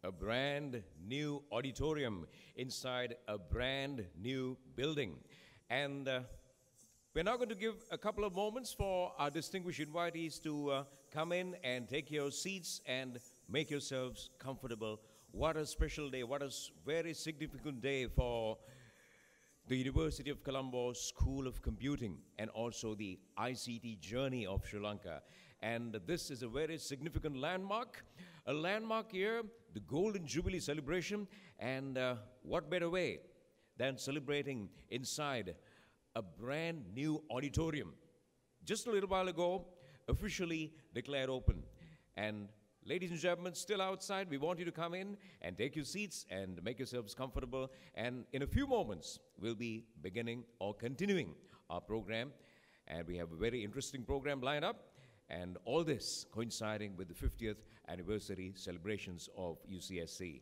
A brand new auditorium inside a brand new building. And we're now going to give a couple of moments for our distinguished invitees to come in and take your seats and make yourselves comfortable. What a special day, what a very significant day for the University of Colombo School of Computing and also the ICT journey of Sri Lanka. And this is a very significant landmark, a landmark year, the Golden Jubilee celebration, and what better way than celebrating inside a brand new auditorium. Just a little while ago, officially declared open. And ladies and gentlemen, still outside, we want you to come in and take your seats and make yourselves comfortable. And in a few moments, we'll be beginning or continuing our program. And we have a very interesting program lined up. And all this coinciding with the 50th anniversary celebrations of UCSC.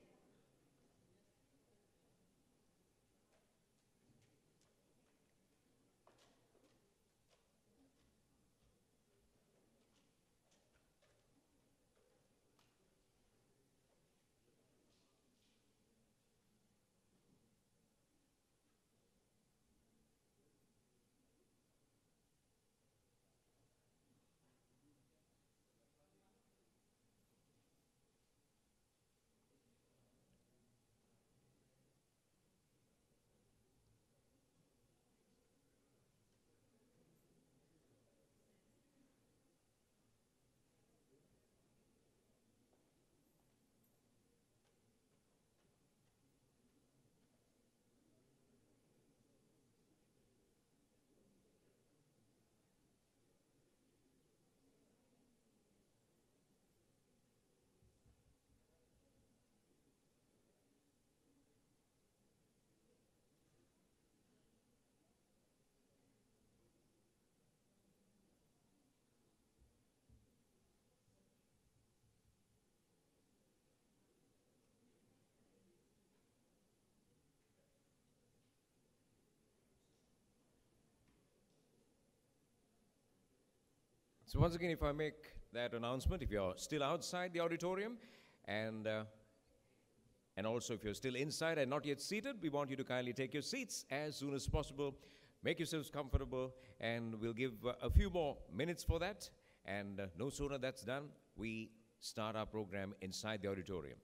So once again, if I make that announcement, if you're still outside the auditorium and also if you're still inside and not yet seated, we want you to kindly take your seats as soon as possible. Make yourselves comfortable, and we'll give a few more minutes for that. And no sooner that's done, we start our program inside the auditorium.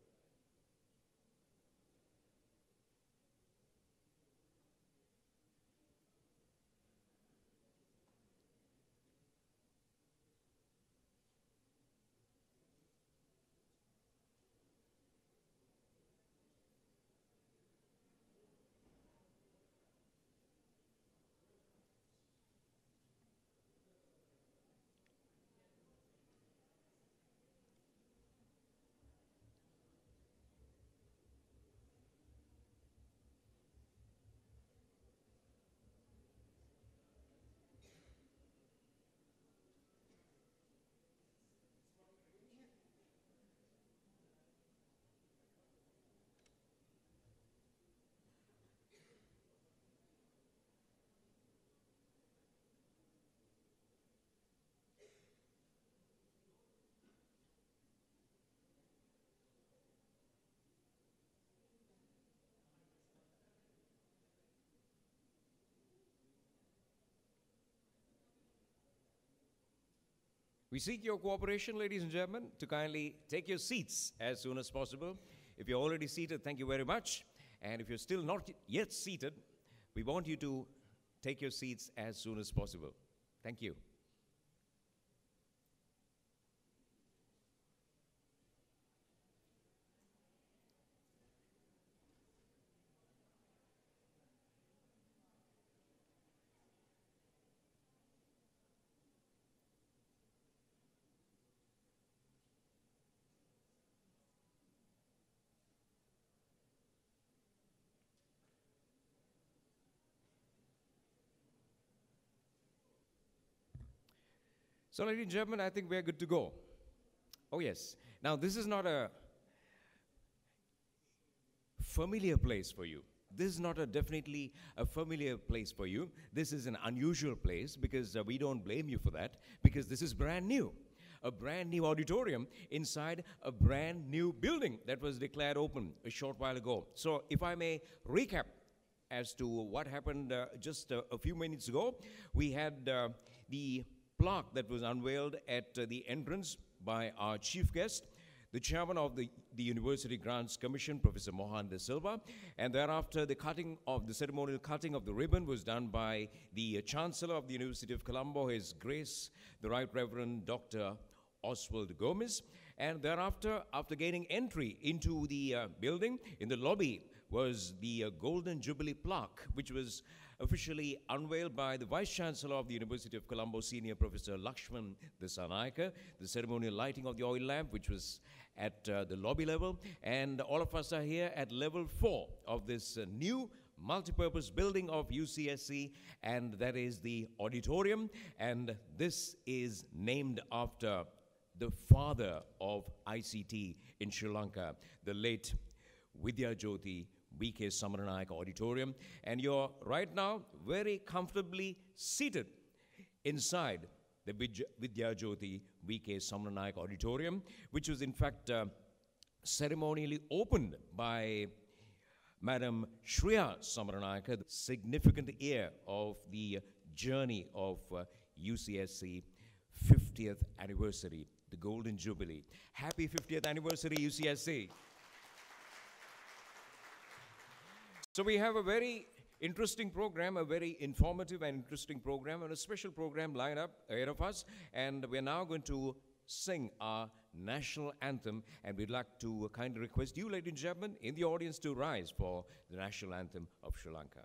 We seek your cooperation, ladies and gentlemen, to kindly take your seats as soon as possible. If you're already seated, thank you very much. And if you're still not yet seated, we want you to take your seats as soon as possible. Thank you. So, ladies and gentlemen, I think we're good to go. Oh, yes. Now, this is not a familiar place for you. This is not definitely a familiar place for you. This is an unusual place because we don't blame you for that, because this is brand new. A brand new auditorium inside a brand new building that was declared open a short while ago. So, if I may recap as to what happened just a few minutes ago, we had the plaque that was unveiled at the entrance by our chief guest, the chairman of the University Grants Commission, Professor Mohan De Silva, and thereafter the ceremonial cutting of the ribbon was done by the Chancellor of the University of Colombo, His Grace, the Right Reverend Dr. Oswald Gomez, and thereafter, after gaining entry into the building, in the lobby was the Golden Jubilee plaque, which was officially unveiled by the Vice Chancellor of the University of Colombo, Senior Professor Lakshman Dissanayake, the ceremonial lighting of the oil lamp, which was at the lobby level, and all of us are here at level 4 of this new multi-purpose building of UCSC, and that is the auditorium, and this is named after the father of ICT in Sri Lanka, the late Vidyajyothi V.K. Samaranayake Auditorium, and you're right now very comfortably seated inside the Vidyajyothi V.K. Samaranayake Auditorium, which was in fact ceremonially opened by Madam Shreya Samaranayake, the significant heir of the journey of UCSC 50th anniversary, the Golden Jubilee. Happy 50th anniversary, UCSC. So we have a very interesting program, a very informative and interesting program, and a special program lined up ahead of us. And we're now going to sing our national anthem, and we'd like to kindly request you, ladies and gentlemen, in the audience to rise for the national anthem of Sri Lanka.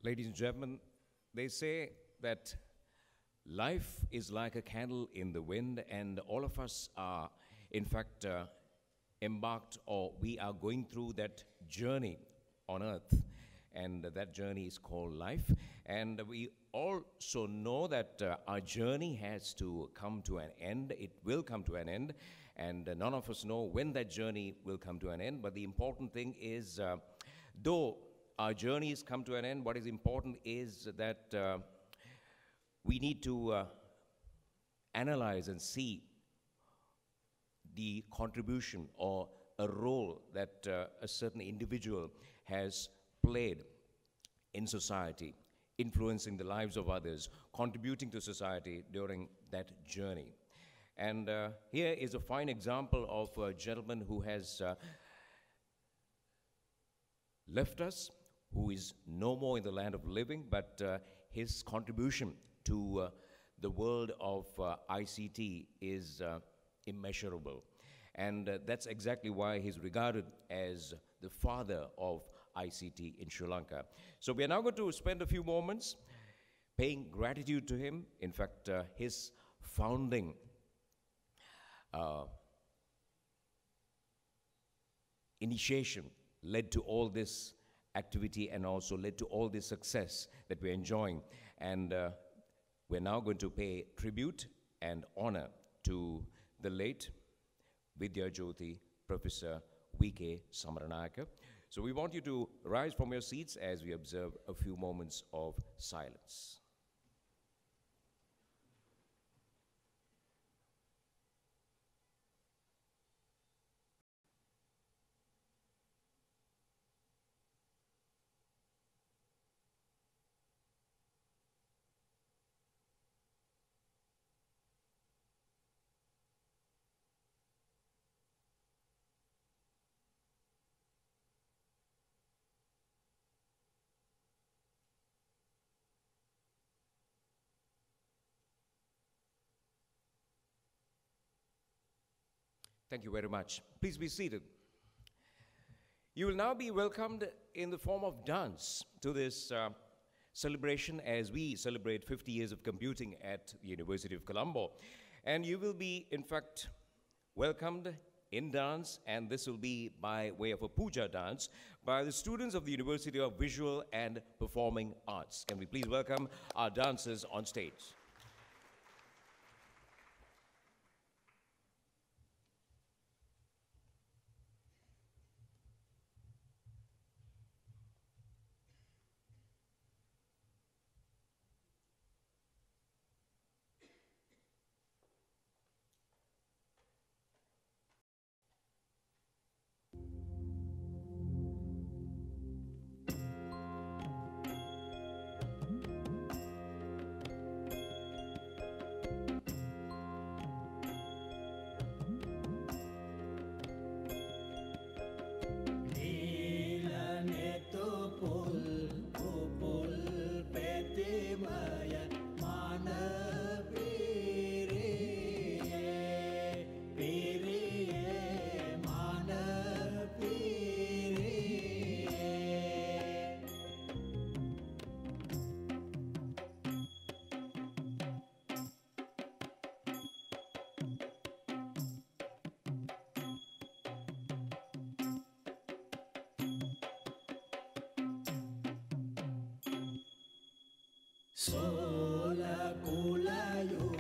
Ladies and gentlemen, they say that life is like a candle in the wind, and all of us are, in fact, embarked, or we are going through that journey on earth, and that journey is called life. And we also know that our journey has to come to an end. It will come to an end, and none of us know when that journey will come to an end. But the important thing is, though our journeys come to an end, what is important is that we need to analyze and see the contribution or a role that a certain individual has played in society, influencing the lives of others, contributing to society during that journey. And here is a fine example of a gentleman who has left us, who is no more in the land of living, but his contribution to the world of ICT is immeasurable. And that's exactly why he's regarded as the father of ICT in Sri Lanka. So we are now going to spend a few moments paying gratitude to him. In fact, his founding initiation led to all this activity and also led to all this success that we're enjoying. And we're now going to pay tribute and honor to the late Vidya Jyoti Professor V.K. Samaranayake. So we want you to rise from your seats as we observe a few moments of silence. Thank you very much. Please be seated. You will now be welcomed in the form of dance to this celebration as we celebrate 50 years of computing at the University of Colombo. And you will be, in fact, welcomed in dance, and this will be by way of a puja dance by the students of the University of Visual and Performing Arts. Can we please welcome our dancers on stage? Sola kulayut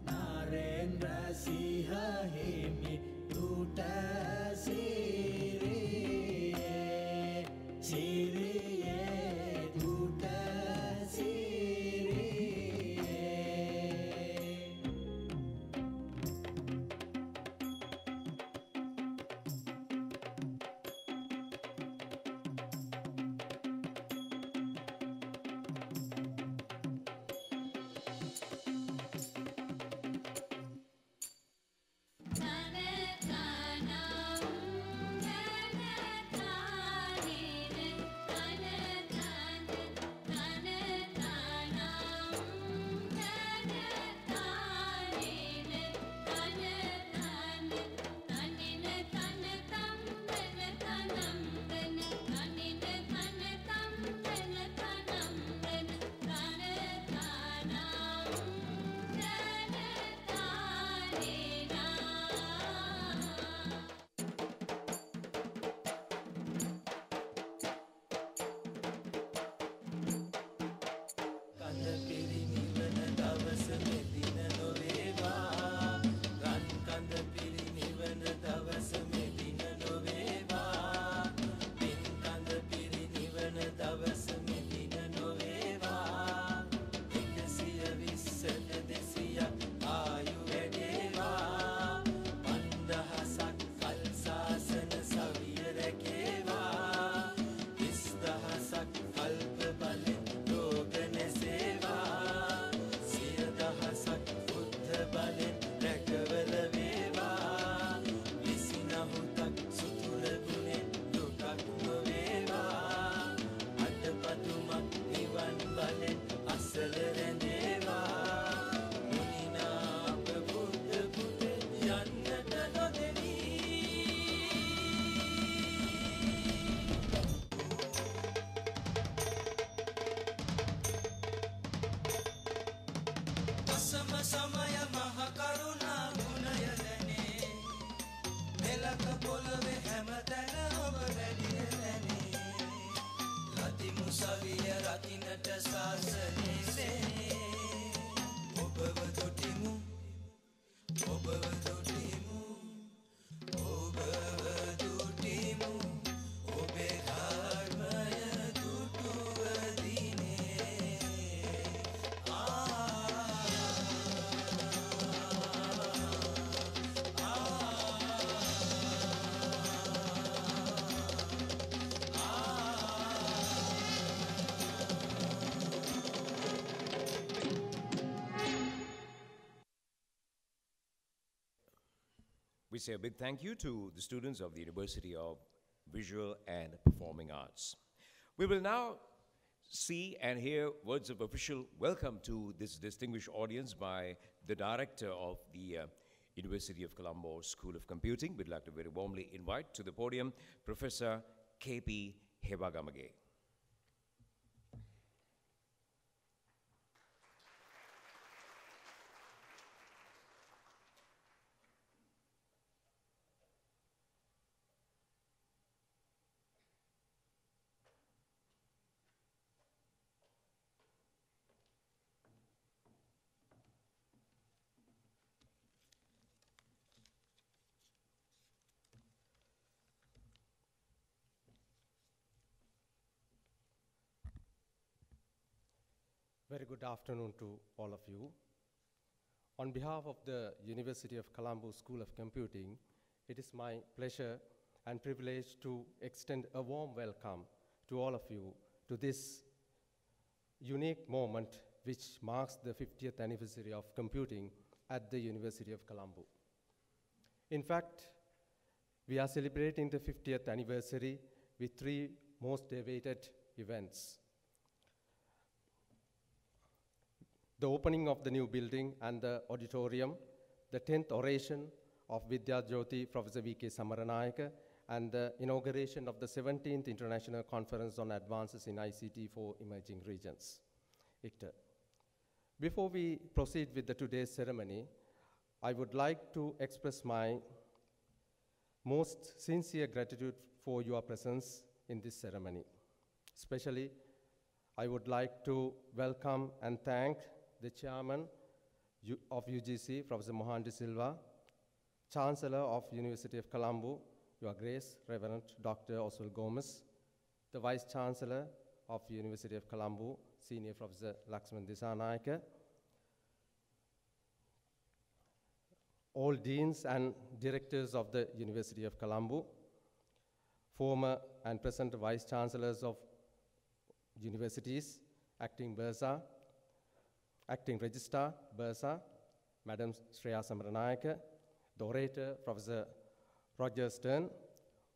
narendra siha hemi duta siriye siriye duta siriye. We say a big thank you to the students of the University of Visual and Performing Arts. We will now see and hear words of official welcome to this distinguished audience by the director of the University of Colombo School of Computing. We'd like to very warmly invite to the podium Professor K.P. Hebagamage. Very good afternoon to all of you. On behalf of the University of Colombo School of Computing, it is my pleasure and privilege to extend a warm welcome to all of you to this unique moment which marks the 50th anniversary of computing at the University of Colombo. In fact, we are celebrating the 50th anniversary with three most awaited events. The opening of the new building and the auditorium, the 10th oration of Vidya Jyoti Professor V.K. Samaranayake, and the inauguration of the 17th International Conference on Advances in ICT for Emerging Regions, ICTR. Before we proceed with today's ceremony, I would like to express my most sincere gratitude for your presence in this ceremony. Especially, I would like to welcome and thank the chairman of UGC, Professor Mohan de Silva, Chancellor of University of Colombo, Your Grace, Reverend Dr. Oswald Gomez, the Vice Chancellor of University of Colombo, Senior Professor Laxman Dissanayake, all deans and directors of the University of Colombo, former and present Vice Chancellors of universities, acting Bursa, Acting Registrar, Bursa, Madam Shreya Samaranayake, the orator, Professor Roger Stern,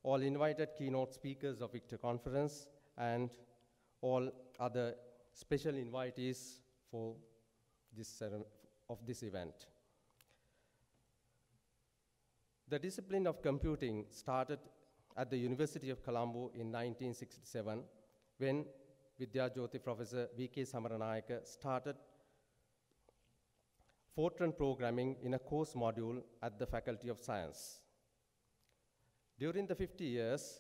all invited keynote speakers of ICTR conference, and all other special invitees for this event. The discipline of computing started at the University of Colombo in 1967 when Vidya Jyoti Professor V.K. Samaranayake started Fortran programming in a course module at the Faculty of Science. During the 50 years,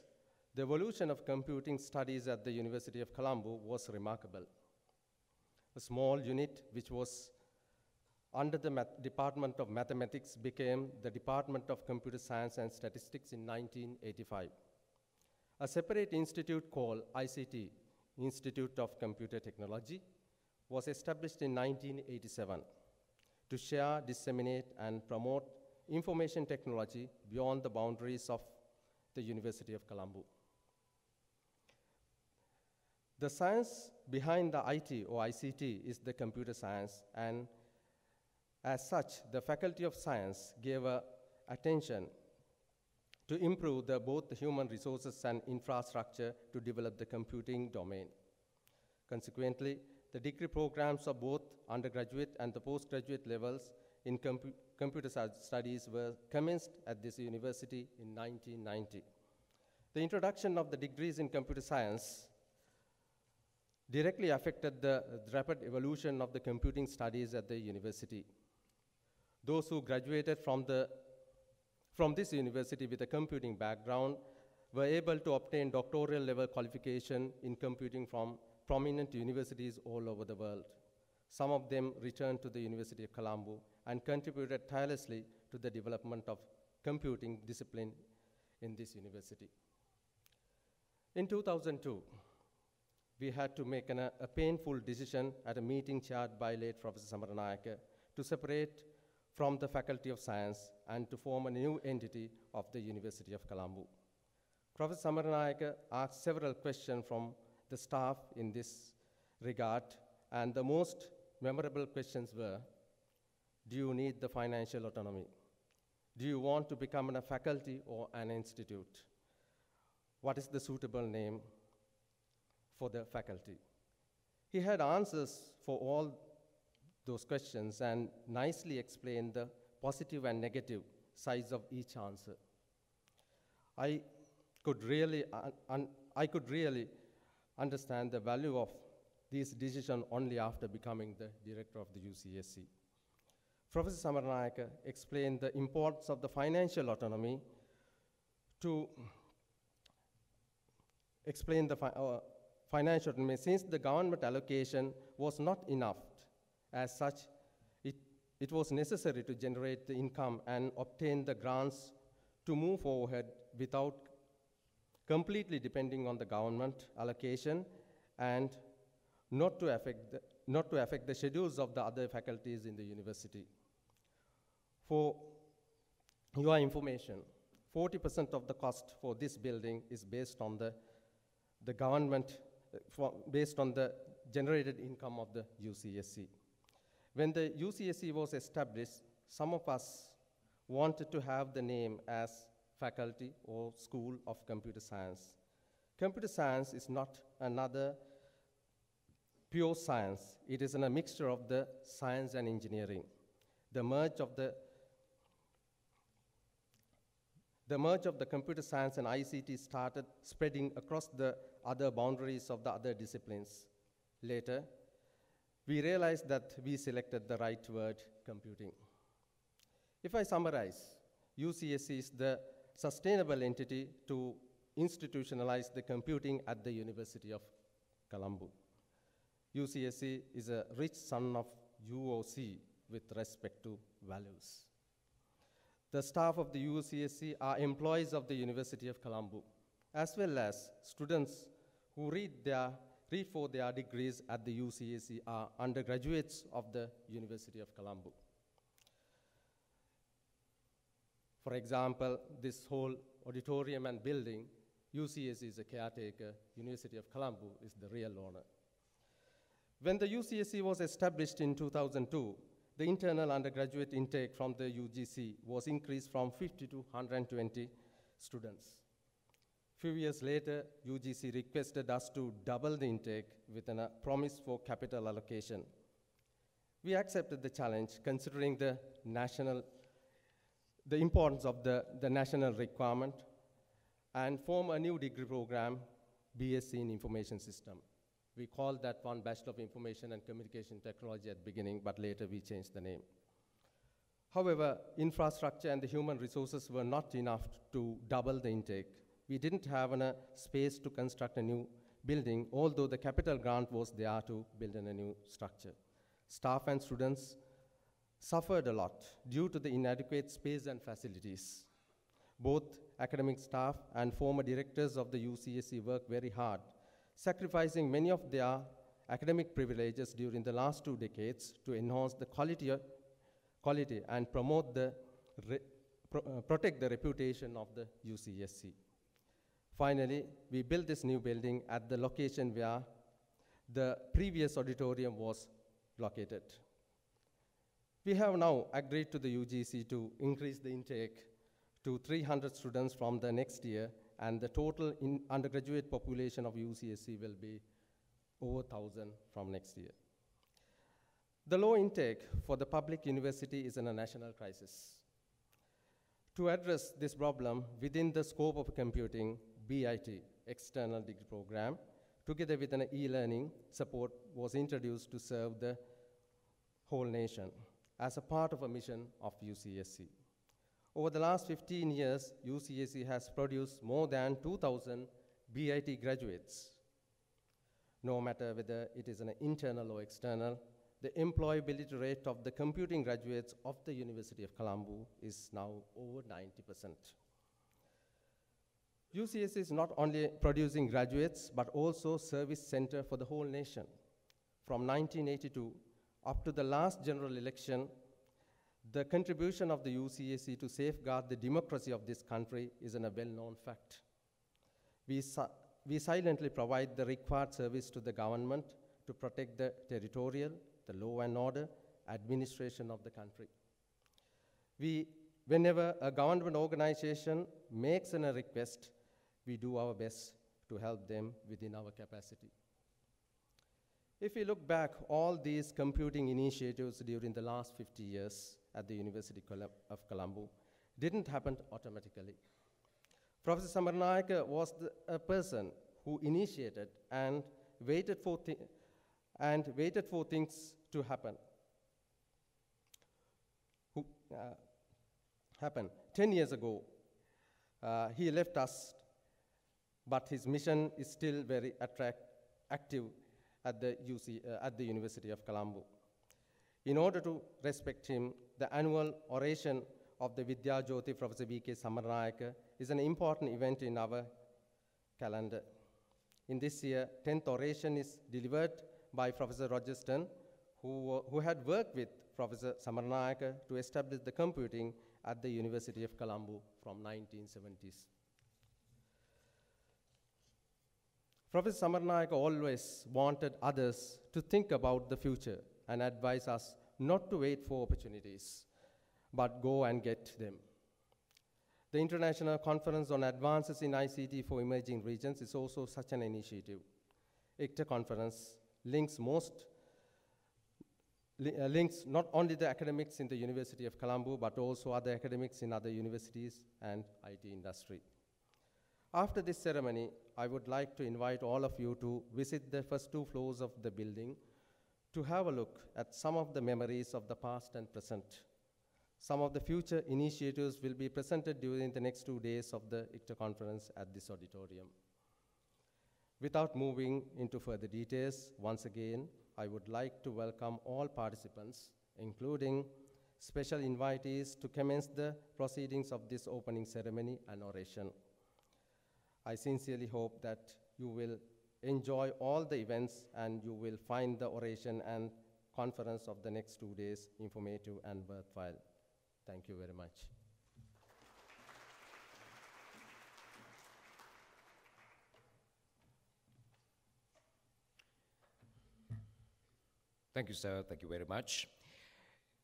the evolution of computing studies at the University of Colombo was remarkable. A small unit which was under the Department of Mathematics became the Department of Computer Science and Statistics in 1985. A separate institute called ICT, Institute of Computer Technology, was established in 1987 to share, disseminate, and promote information technology beyond the boundaries of the University of Colombo. The science behind the IT or ICT is the computer science, and as such, the Faculty of Science gave attention to improve both the human resources and infrastructure to develop the computing domain. Consequently, the degree programs of both undergraduate and the postgraduate levels in computer studies were commenced at this university in 1990. The introduction of the degrees in computer science directly affected the rapid evolution of the computing studies at the university. Those who graduated from this university with a computing background were able to obtain doctoral level qualification in computing from prominent universities all over the world. Some of them returned to the University of Colombo and contributed tirelessly to the development of computing discipline in this university. In 2002, we had to make a painful decision at a meeting chaired by late Professor Samaranayake to separate from the Faculty of Science and to form a new entity of the University of Colombo. Professor Samaranayake asked several questions from the staff in this regard, and the most memorable questions were, do you need the financial autonomy? Do you want to become a faculty or an institute? What is the suitable name for the faculty? He had answers for all those questions and nicely explained the positive and negative sides of each answer. I could really understand the value of this decision only after becoming the director of the UCSC. Professor Samaranayake explained the importance of the financial autonomy to explain the financial autonomy. Since the government allocation was not enough, as such, it was necessary to generate the income and obtain the grants to move forward without completely depending on the government allocation and not to affect the schedules of the other faculties in the university. For your information, 40% of the cost for this building is based on the government, based on the generated income of the UCSC. When the UCSC was established, some of us wanted to have the name as Faculty or School of Computer Science. Computer science is not another pure science. It is a mixture of the science and engineering. The merge of the computer science and ICT started spreading across the other boundaries of the other disciplines. Later, we realized that we selected the right word, computing. If I summarize, UCSC is the sustainable entity to institutionalize the computing at the University of Colombo. UCSC is a rich son of UOC with respect to values. The staff of the UCSC are employees of the University of Colombo, as well as students who read for their degrees at the UCSC are undergraduates of the University of Colombo. For example, this whole auditorium and building, UCSC is a caretaker, University of Colombo is the real owner. When the UCSC was established in 2002, the internal undergraduate intake from the UGC was increased from 50 to 120 students. Few years later, UGC requested us to double the intake with a promise for capital allocation. We accepted the challenge considering the importance of the national requirement and form a new degree program, BSc in Information System. We called that one Bachelor of Information and Communication Technology at the beginning, but later we changed the name. However, infrastructure and the human resources were not enough to double the intake. We didn't have a space to construct a new building, although the capital grant was there to build a new structure. Staff and students suffered a lot due to the inadequate space and facilities. Both academic staff and former directors of the UCSC worked very hard, sacrificing many of their academic privileges during the last 2 decades to enhance the quality and protect the reputation of the UCSC. Finally, we built this new building at the location where the previous auditorium was located. We have now agreed to the UGC to increase the intake to 300 students from the next year, and the total undergraduate population of UCSC will be over 1,000 from next year. The low intake for the public university is in a national crisis. To address this problem within the scope of computing, BIT, External Degree Program, together with an e-learning support was introduced to serve the whole nation as a part of a mission of UCSC. Over the last 15 years, UCSC has produced more than 2,000 BIT graduates. No matter whether it is an internal or external, the employability rate of the computing graduates of the University of Colombo is now over 90%. UCSC is not only producing graduates, but also service center for the whole nation. From 1982 up to the last general election, the contribution of the UCSC to safeguard the democracy of this country is a well-known fact. We silently provide the required service to the government to protect the territorial, the law and order, administration of the country. We Whenever a government organization makes a request, we do our best to help them within our capacity. If we look back, all these computing initiatives during the last 50 years at the University of Colombo didn't happen automatically. Professor Samaranayake was a person who initiated and waited for things to happen. 10 years ago, he left us, but his mission is still very active at the University of Colombo. In order to respect him, the annual oration of the Vidya Jyoti Professor V.K. Samaranayake is an important event in our calendar. In this year, 10th oration is delivered by Professor Roger Stern, who had worked with Professor Samaranayake to establish the computing at the University of Colombo from 1970s. Professor Samaranayake always wanted others to think about the future and advise us not to wait for opportunities, but go and get them. The International Conference on Advances in ICT for Emerging Regions is also such an initiative. ICTA conference links not only the academics in the University of Colombo, but also other academics in other universities and IT industry. After this ceremony, I would like to invite all of you to visit the first 2 floors of the building to have a look at some of the memories of the past and present. Some of the future initiatives will be presented during the next 2 days of the ICTA conference at this auditorium. Without moving into further details, once again, I would like to welcome all participants, including special invitees, to commence the proceedings of this opening ceremony and oration. I sincerely hope that you will enjoy all the events and you will find the oration and conference of the next 2 days informative and worthwhile. Thank you very much. Thank you, sir. Thank you very much.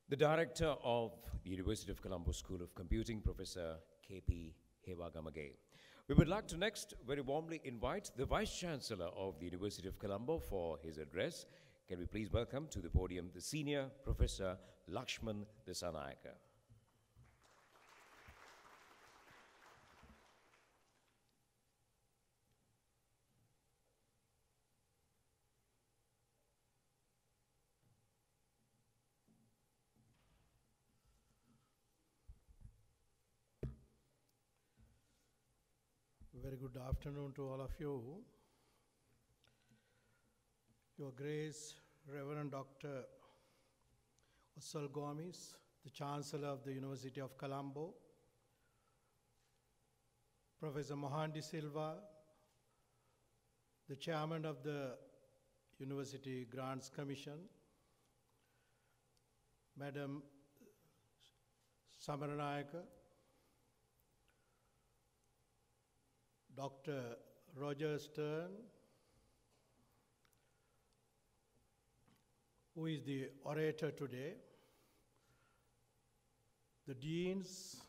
The director of the University of Colombo School of Computing, Professor K.P. Hewagamage. We would like to next very warmly invite the Vice Chancellor of the University of Colombo for his address. Can we please welcome to the podium the Senior Professor Lakshman Dissanayake. Very good afternoon to all of you. Your Grace, Reverend Dr. Ussal Gomes, the Chancellor of the University of Colombo, Professor Mohan De Silva, the Chairman of the University Grants Commission, Madam Samaranayake, Dr. Roger Stern, who is the orator today, the deans,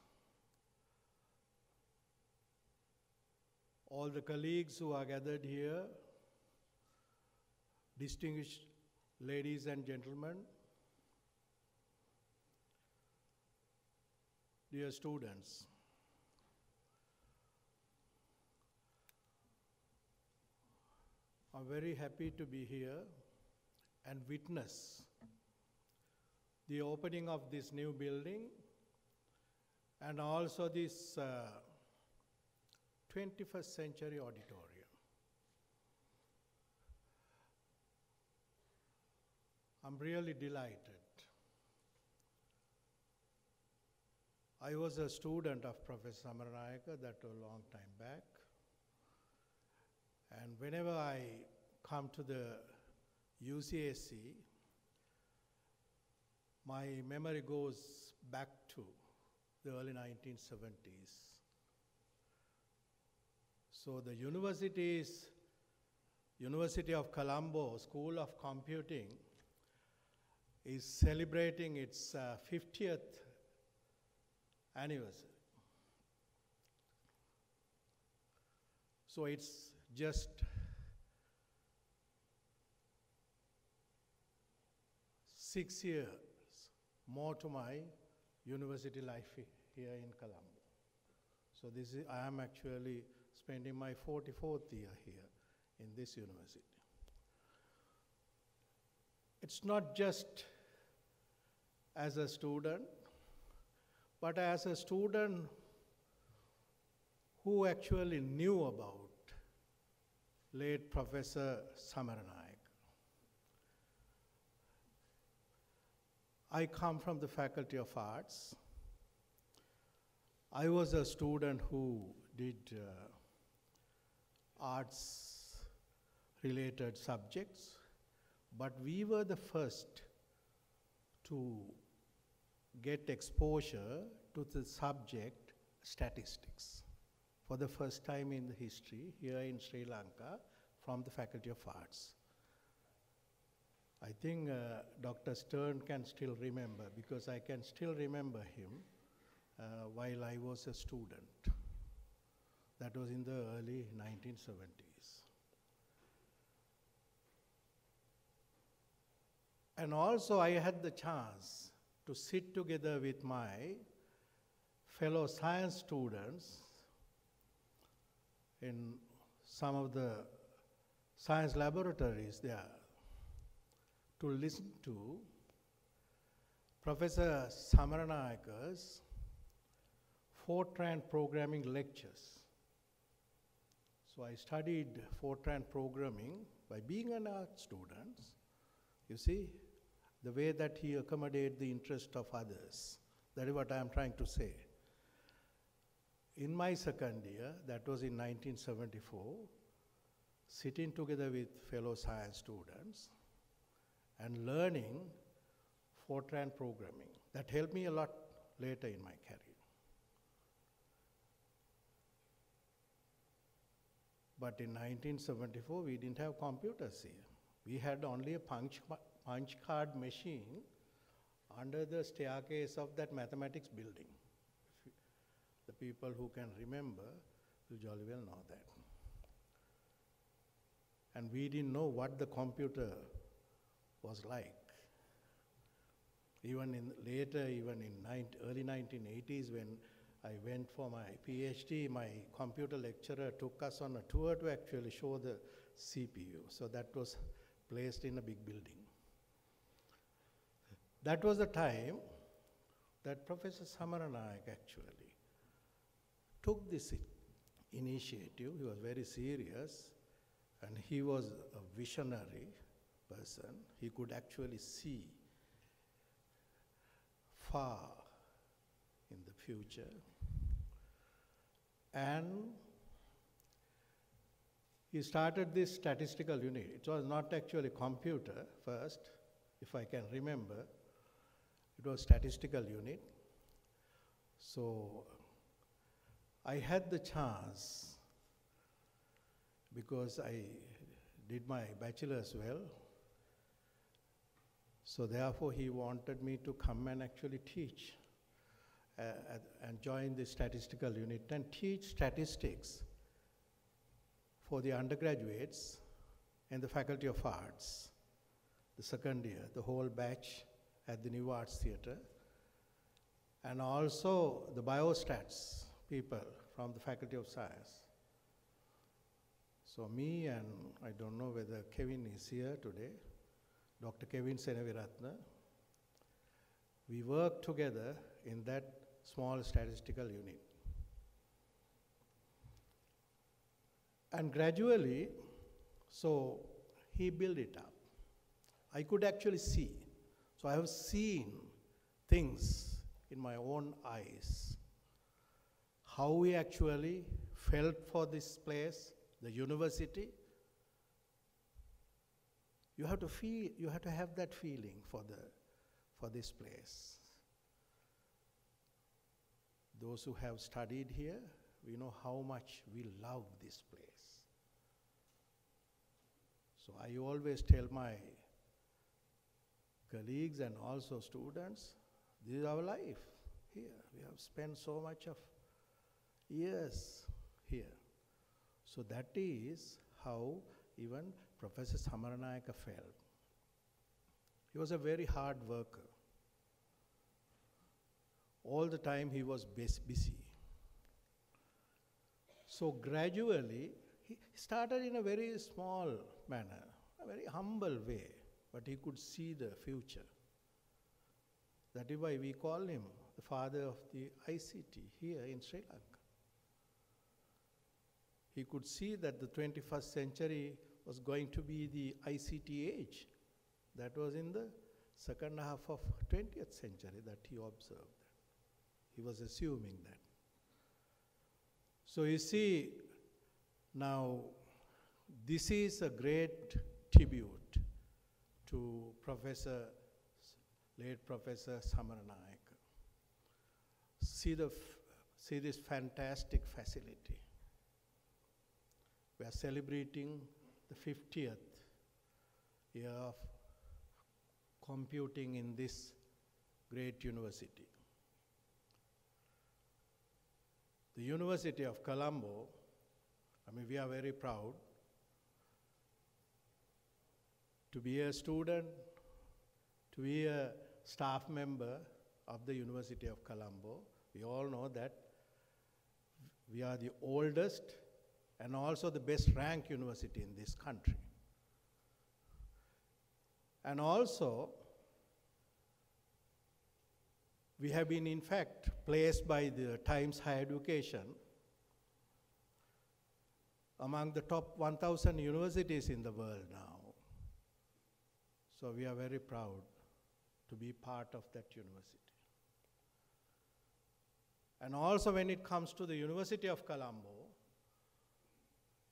all the colleagues who are gathered here, distinguished ladies and gentlemen, dear students. I'm very happy to be here and witness the opening of this new building and also this 21st century auditorium. I'm really delighted. I was a student of Professor Samaranayake, that was a long time back. And whenever I come to the UCSC, my memory goes back to the early 1970s. So the University of Colombo School of Computing is celebrating its 50th anniversary. So it's just 6 years more to my university life here in Colombo. So I am actually spending my 44th year here in this university. It's not just as a student, but as a student who actually knew about late Professor Samaranayak. I come from the Faculty of Arts. I was a student who did arts-related subjects, but we were the first to get exposure to the subject statistics for the first time in the history here in Sri Lanka from the Faculty of Arts. I think Dr. Stern can still remember, because I can still remember him while I was a student. That was in the early 1970s. And also I had the chance to sit together with my fellow science students in some of the science laboratories there to listen to Professor Samaranayaka's Fortran programming lectures. So I studied Fortran programming by being an art student. You see, the way that he accommodated the interest of others. That is what I am trying to say. In my second year, that was in 1974, sitting together with fellow science students and learning Fortran programming. That helped me a lot later in my career. But in 1974, we didn't have computers here. We had only a punch card machine under the staircase of that mathematics building. The people who can remember will jolly well know that. And we didn't know what the computer was like. Even in early 1980s, when I went for my PhD, my computer lecturer took us on a tour to actually show the CPU. So that was placed in a big building. That was the time that Professor Samaranayak actually took this initiative. He was very serious, and he was a visionary person. He could actually see far in the future. And he started this statistical unit. It was not actually computer first, if I can remember. It was statistical unit. So I had the chance, because I did my bachelor's well, so therefore he wanted me to come and actually teach and join the statistical unit and teach statistics for the undergraduates in the Faculty of Arts, the second year, the whole batch at the New Arts Theatre, and also the biostats people from the Faculty of Science. So me and, I don't know whether Kevin is here today, Dr. Kevin Senaviratna, we worked together in that small statistical unit. And gradually, so he built it up. I could actually see. So I have seen things in my own eyes, how we actually felt for this place, the university. You have to feel, you have to have that feeling for this place. Those who have studied here, we know how much we love this place. So I always tell my colleagues and also students, this is our life here. We have spent so much of years here. So that is how even Professor Samaranayaka felt. He was a very hard worker. All the time he was busy. So gradually, he started in a very small manner, a very humble way, but he could see the future. That is why we call him the father of the ICT here in Sri Lanka. He could see that the 21st century was going to be the ICT age. That was in the second half of 20th century that he observed that. He was assuming that. So you see, now this is a great tribute to late Professor Samaranayaka. See this fantastic facility. We are celebrating the 50th year of computing in this great university. The University of Colombo, we are very proud to be a student, to be a staff member of the University of Colombo. We all know that we are the oldest and also the best ranked university in this country. And also, we have been in fact placed by the Times Higher Education among the top 1,000 universities in the world now. So we are very proud to be part of that university. And also when it comes to the University of Colombo,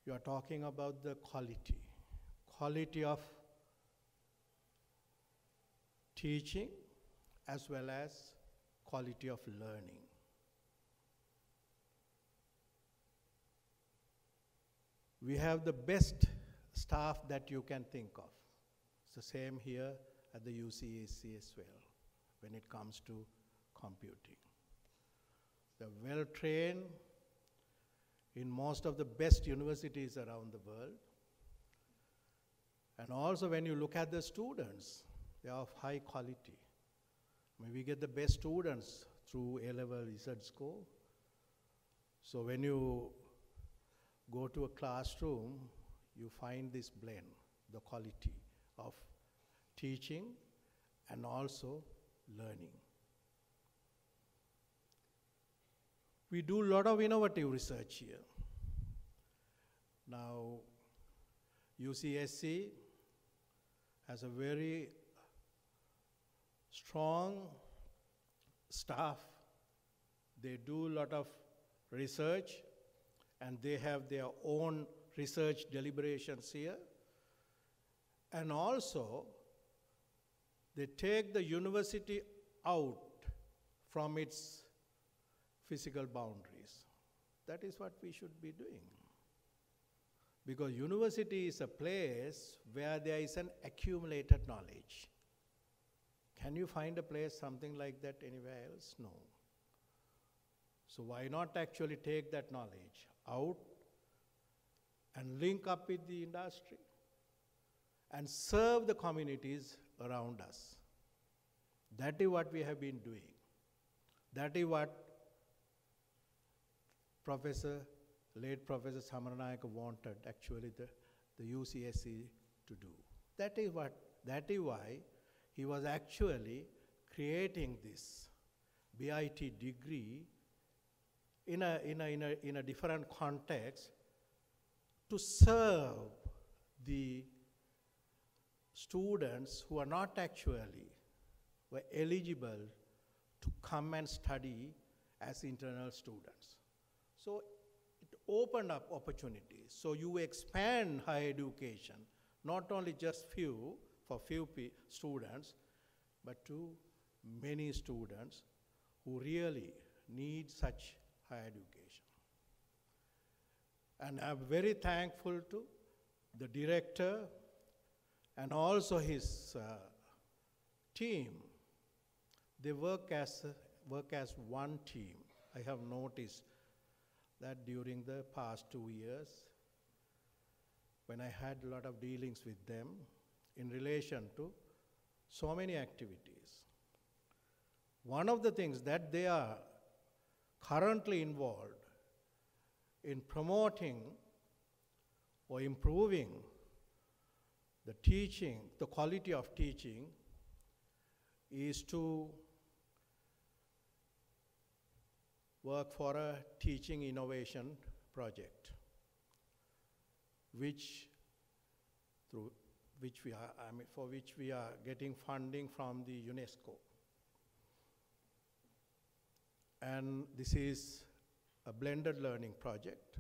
you are talking about the quality of teaching as well as quality of learning. We have the best staff that you can think of. It's the same here at the UCAC as well when it comes to computing. They're well trained in most of the best universities around the world. And also when you look at the students, they are of high quality. We get the best students through A-level result score. So when you go to a classroom, you find this blend, the quality of teaching and also learning. We do a lot of innovative research here. Now, UCSC has a very strong staff. They do a lot of research and they have their own research deliberations here. And also, they take the university out from its physical boundaries. That is what we should be doing. Because university is a place where there is an accumulated knowledge. Can you find a place something like that anywhere else? No. So why not actually take that knowledge out and link up with the industry and serve the communities around us? That is what we have been doing. That is what late Professor Samaranayaka wanted actually the UCSC to do. That is why he was actually creating this BIT degree in a different context to serve the students who are not actually were eligible to come and study as internal students. So it opened up opportunities. So you expand higher education, not only just for few students, but to many students who really need such higher education. And I'm very thankful to the director and also his team. They work as work as one team. I have noticed that during the past 2 years, when I had a lot of dealings with them in relation to so many activities. One of the things that they are currently involved in promoting or improving the teaching, the quality of teaching, is to work for a teaching innovation project, for which we are getting funding from the UNESCO. And this is a blended learning project.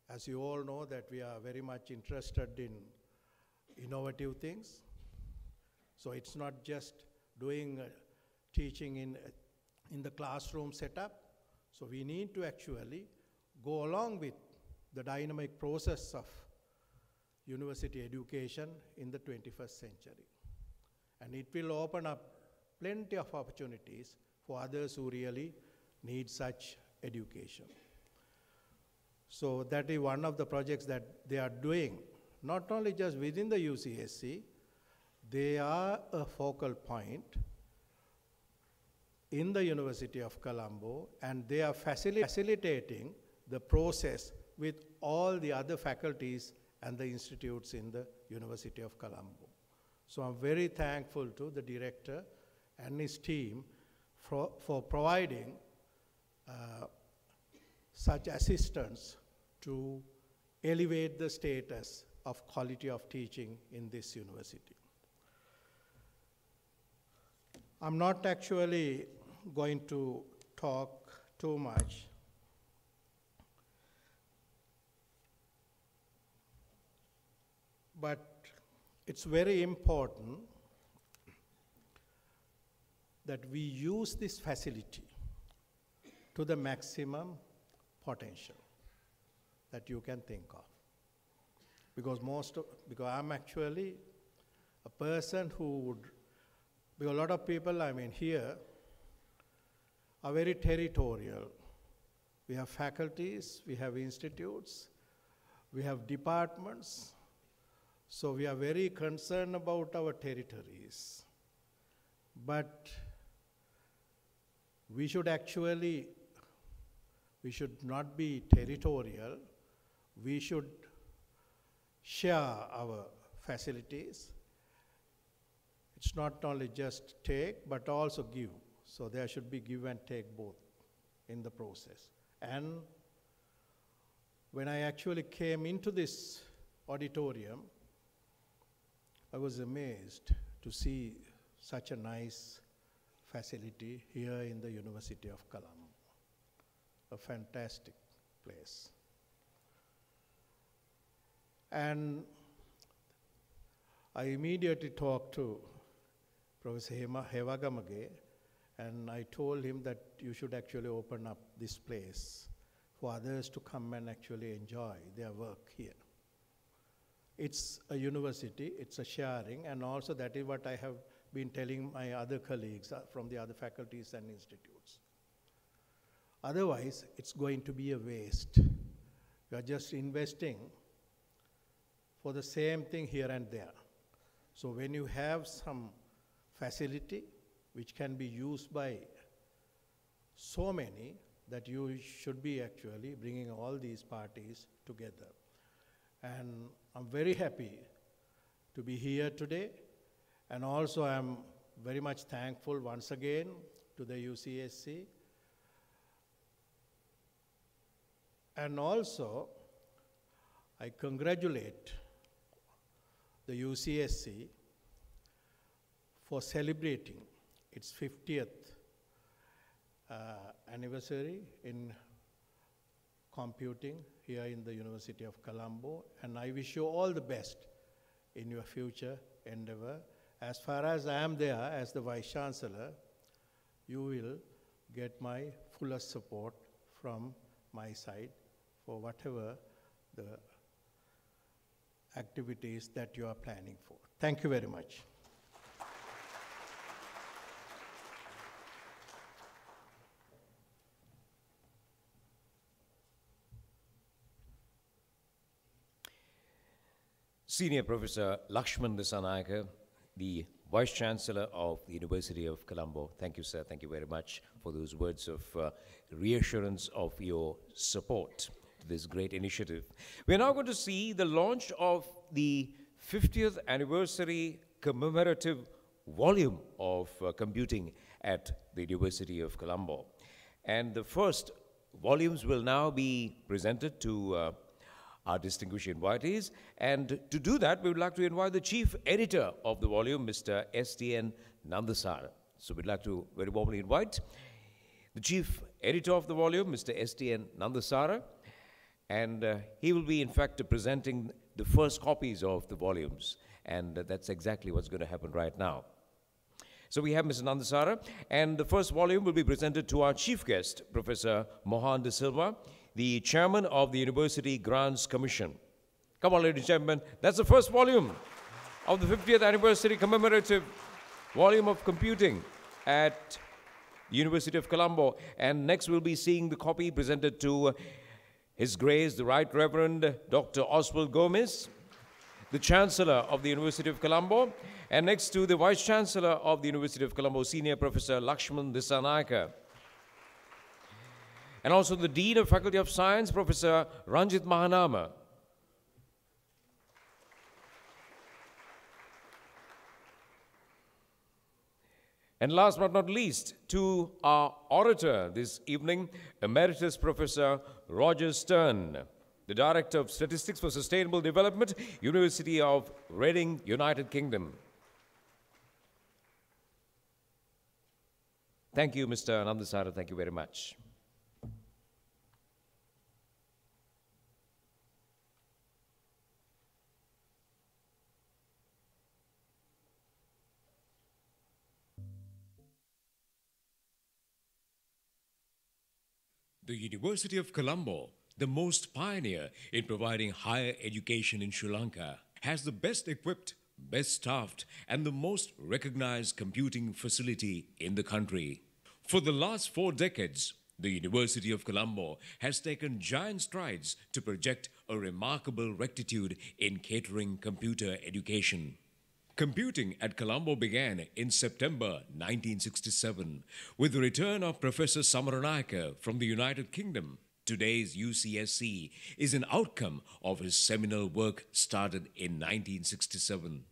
As you all know, that we are very much interested in innovative things. So it's not just doing teaching in the classroom setup. So we need to actually go along with the dynamic process of university education in the 21st century. And it will open up plenty of opportunities for others who really need such education. So that is one of the projects that they are doing, not only just within the UCSC, they are a focal point in the University of Colombo, and they are facilitating the process with all the other faculties and the institutes in the University of Colombo. So I'm very thankful to the director and his team for providing such assistance to elevate the status of quality of teaching in this university. I'm not actually going to talk too much. But it's very important that we use this facility to the maximum potential that you can think of. Because I'm actually a person who would, because a lot of people, here, are very territorial. We have faculties, we have institutes, we have departments, so we are very concerned about our territories. But we should not be territorial. We should share our facilities. It's not only just take, but also give. So there should be give and take both in the process. And when I actually came into this auditorium, I was amazed to see such a nice facility here in the University of Colombo. A fantastic place. And I immediately talked to Professor Hewagamage, and I told him that you should actually open up this place for others to come and actually enjoy their work here. It's a university, it's a sharing, and also that is what I have been telling my other colleagues from the other faculties and institutes. Otherwise, it's going to be a waste. We are just investing for the same thing here and there. So when you have some facility which can be used by so many, that you should be actually bringing all these parties together. And I'm very happy to be here today. And also I'm very much thankful once again to the UCSC. And also, I congratulate the UCSC for celebrating its 50th anniversary in computing here in the University of Colombo, and I wish you all the best in your future endeavor. As far as I am there as the Vice Chancellor, you will get my fullest support from my side for whatever the activities that you are planning for. Thank you very much. Senior Professor Lakshman Dissanayake, the Vice Chancellor of the University of Colombo. Thank you, sir. Thank you very much for those words of reassurance of your support to this great initiative. We're now going to see the launch of the 50th anniversary commemorative volume of computing at the University of Colombo. And the first volumes will now be presented to our distinguished invitees. And to do that, we would like to invite the chief editor of the volume, Mr. S.T.N. Nandasara. So we'd like to very warmly invite the chief editor of the volume, Mr. S.T.N. Nandasara. And he will be, in fact, presenting the first copies of the volumes. And that's exactly what's going to happen right now. So we have Mr. Nandasara, and the first volume will be presented to our chief guest, Professor Mohan De Silva, the chairman of the University Grants Commission. Come on, ladies and gentlemen, that's the first volume of the 50th anniversary commemorative volume of computing at the University of Colombo. And next we'll be seeing the copy presented to His Grace, the Right Reverend Dr. Oswald Gomez, the Chancellor of the University of Colombo, and next to the Vice Chancellor of the University of Colombo, Senior Professor Lakshman Dissanayake. And also the Dean of Faculty of Science, Professor Ranjit Mahanama. And last but not least, to our orator this evening, Emeritus Professor Roger Stern, the Director of Statistics for Sustainable Development, University of Reading, United Kingdom. Thank you, Mr. Nandasara. Thank you very much. The University of Colombo, the most pioneer in providing higher education in Sri Lanka, has the best equipped, best staffed, and the most recognized computing facility in the country. For the last 4 decades, the University of Colombo has taken giant strides to project a remarkable rectitude in catering computer education. Computing at Colombo began in September 1967 with the return of Professor Samaranayake from the United Kingdom. Today's UCSC is an outcome of his seminal work started in 1967.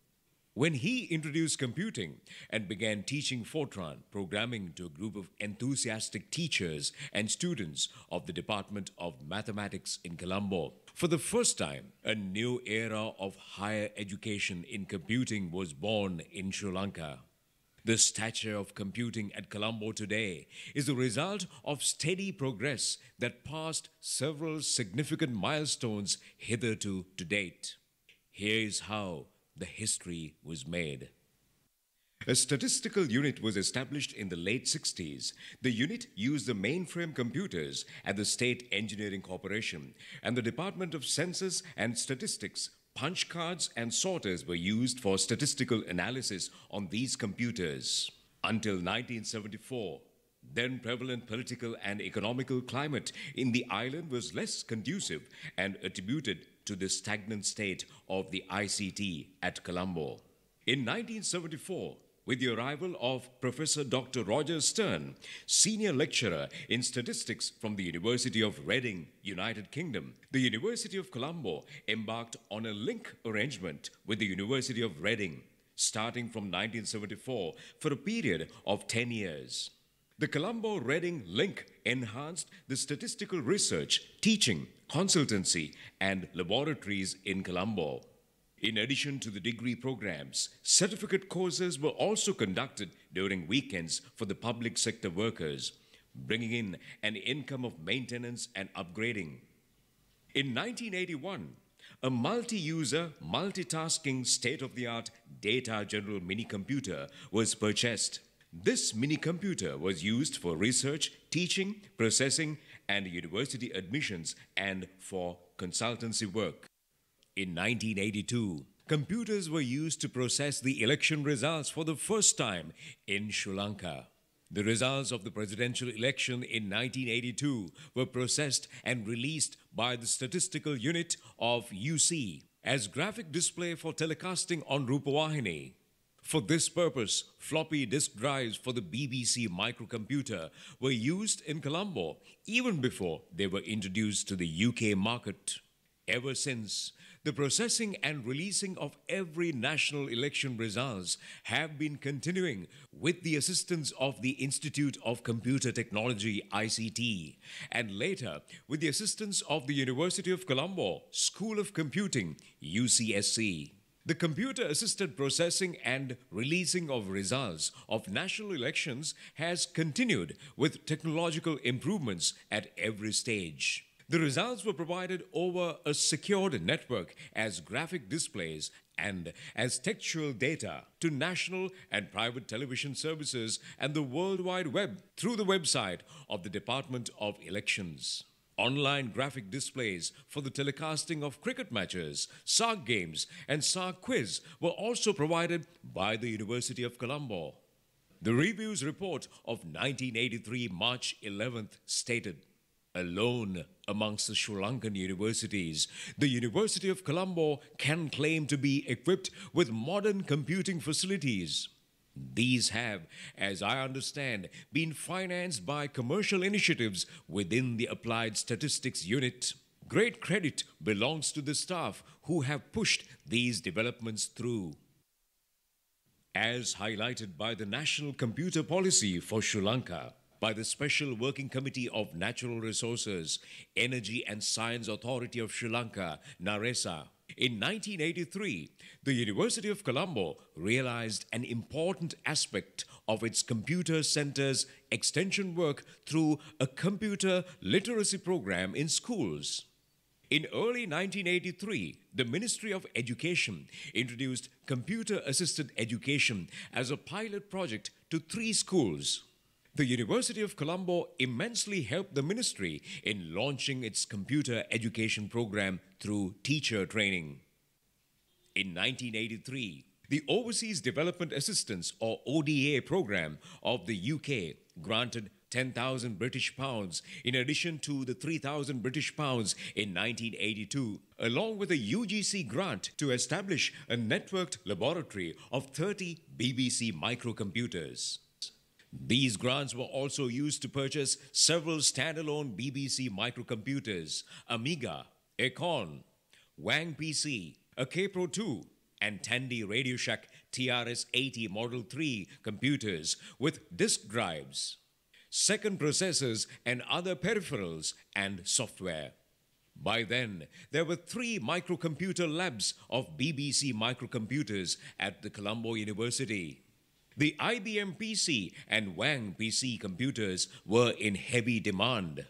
When he introduced computing and began teaching Fortran programming to a group of enthusiastic teachers and students of the Department of Mathematics in Colombo, for the first time, a new era of higher education in computing was born in Sri Lanka. The stature of computing at Colombo today is the result of steady progress that passed several significant milestones hitherto to date. Here is how the history was made. A statistical unit was established in the late 60s. The unit used the mainframe computers at the State Engineering Corporation, and the Department of Census and Statistics. Punch cards and sorters were used for statistical analysis on these computers. Until 1974, then prevalent political and economical climate in the island was less conducive and attributed to the stagnant state of the ICT at Colombo. In 1974, with the arrival of Professor Dr. Roger Stern, senior lecturer in statistics from the University of Reading, United Kingdom, the University of Colombo embarked on a link arrangement with the University of Reading, starting from 1974 for a period of 10 years. The Colombo-Reading link enhanced the statistical research, teaching, consultancy, and laboratories in Colombo. In addition to the degree programs, certificate courses were also conducted during weekends for the public sector workers, bringing in an income of maintenance and upgrading. In 1981, a multi-user, multitasking, state-of-the-art Data General mini-computer was purchased. This mini-computer was used for research, teaching, processing, and university admissions and for consultancy work. In 1982, computers were used to process the election results for the first time in Sri Lanka. The results of the presidential election in 1982 were processed and released by the statistical unit of UC. as graphic display for telecasting on Rupavahini. For this purpose, floppy disk drives for the BBC microcomputer were used in Colombo even before they were introduced to the UK market. Ever since, the processing and releasing of every national election results have been continuing with the assistance of the Institute of Computer Technology ICT, and later with the assistance of the University of Colombo School of Computing UCSC. The computer-assisted processing and releasing of results of national elections has continued with technological improvements at every stage. The results were provided over a secured network as graphic displays and as textual data to national and private television services and the World Wide Web through the website of the Department of Elections. Online graphic displays for the telecasting of cricket matches, SARC games, and SARC quiz were also provided by the University of Colombo. The review's report of 1983 March 11th stated, "Alone amongst the Sri Lankan universities, the University of Colombo can claim to be equipped with modern computing facilities. These have, as I understand, been financed by commercial initiatives within the Applied Statistics Unit. Great credit belongs to the staff who have pushed these developments through." As highlighted by the National Computer Policy for Sri Lanka, by the Special Working Committee of Natural Resources, Energy and Science Authority of Sri Lanka, NARESA, in 1983, the University of Colombo realized an important aspect of its computer center's extension work through a computer literacy program in schools. In early 1983, the Ministry of Education introduced computer-assisted education as a pilot project to 3 schools. The University of Colombo immensely helped the ministry in launching its computer education program through teacher training. In 1983, the Overseas Development Assistance or ODA program of the UK granted 10,000 British pounds in addition to the 3,000 British pounds in 1982, along with a UGC grant to establish a networked laboratory of 30 BBC microcomputers. These grants were also used to purchase several standalone BBC microcomputers, Amiga, Acorn, Wang PC, a K-Pro 2, and Tandy RadioShack TRS-80 Model 3 computers with disk drives, second processors, and other peripherals and software. By then, there were 3 microcomputer labs of BBC microcomputers at the Colombo University. The IBM PC and Wang PC computers were in heavy demand.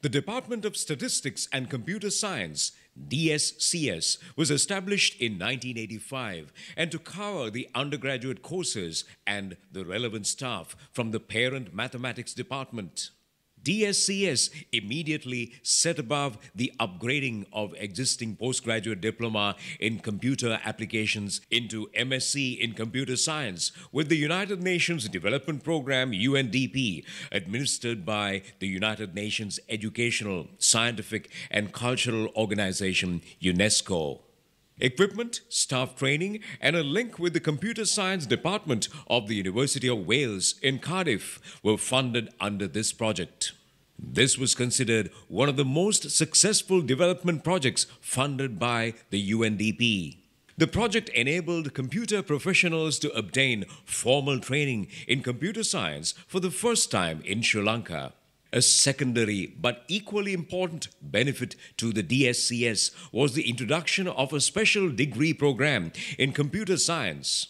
The Department of Statistics and Computer Science, DSCS, was established in 1985 and to cover the undergraduate courses and the relevant staff from the parent mathematics department. DSCS immediately set above the upgrading of existing postgraduate diploma in computer applications into MSc in computer science with the United Nations Development Program UNDP, administered by the United Nations Educational, Scientific and Cultural Organization UNESCO. Equipment, staff training, and a link with the Computer Science Department of the University of Wales in Cardiff were funded under this project. This was considered one of the most successful development projects funded by the UNDP. The project enabled computer professionals to obtain formal training in computer science for the first time in Sri Lanka. A secondary but equally important benefit to the DSCS was the introduction of a special degree program in computer science.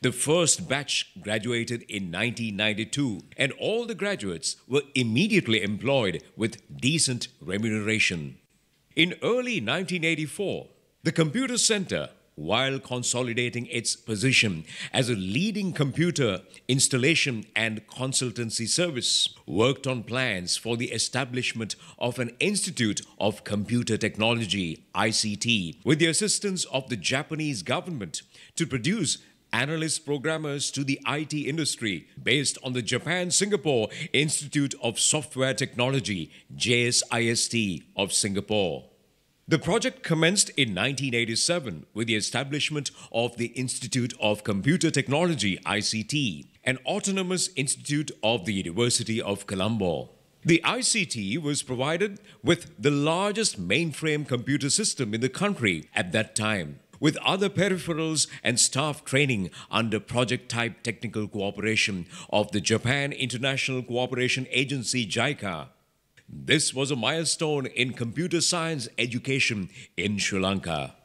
The first batch graduated in 1992, and all the graduates were immediately employed with decent remuneration. In early 1984, the Computer Center, while consolidating its position as a leading computer installation and consultancy service, worked on plans for the establishment of an Institute of Computer Technology, ICT, with the assistance of the Japanese government to produce analyst programmers to the IT industry based on the Japan-Singapore Institute of Software Technology, JSIST of Singapore. The project commenced in 1987 with the establishment of the Institute of Computer Technology, ICT, an autonomous institute of the University of Colombo. The ICT was provided with the largest mainframe computer system in the country at that time, with other peripherals and staff training under project-type technical cooperation of the Japan International Cooperation Agency, JICA. This was a milestone in computer science education in Sri Lanka.